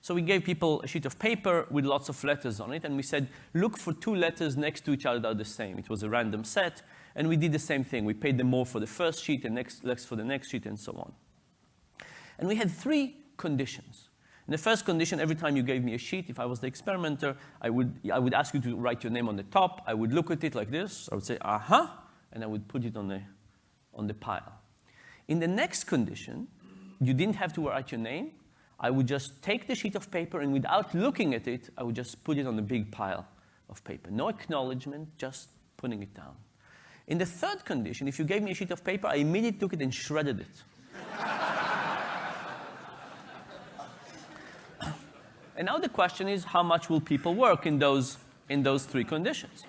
So we gave people a sheet of paper with lots of letters on it, and we said, look for 2 letters next to each other that are the same. It was a random set, and we did the same thing. We paid them more for the first sheet and less for the next sheet, and so on. And we had 3 conditions. In the first condition, every time you gave me a sheet, if I was the experimenter, I would ask you to write your name on the top. I would look at it like this. I would say, uh-huh, and I would put it on the pile. In the next condition, you didn't have to write your name. I would just take the sheet of paper, and without looking at it, I would just put it on a big pile of paper. No acknowledgement, just putting it down. In the third condition, if you gave me a sheet of paper, I immediately took it and shredded it. And now the question is, how much will people work in those 3 conditions?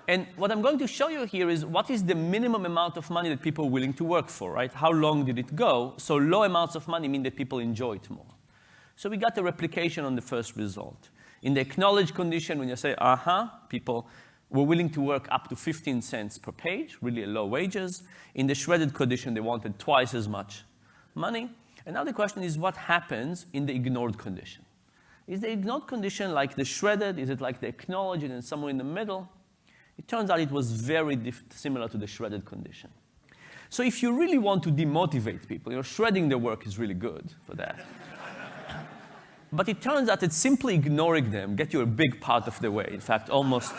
And what I'm going to show you here is what is the minimum amount of money that people are willing to work for, right? How long did it go? So low amounts of money mean that people enjoy it more. So we got a replication on the first result. In the acknowledge condition, when you say, uh-huh, people were willing to work up to 15 cents per page, really low wages. In the shredded condition, they wanted twice as much money. And now the question is, what happens in the ignored condition? Is the ignored condition like the shredded? Is it like the acknowledged and somewhere in the middle? It turns out it was very similar to the shredded condition. So if you really want to demotivate people, shredding their work is really good for that. But it turns out that simply ignoring them gets you a big part of the way. In fact, almost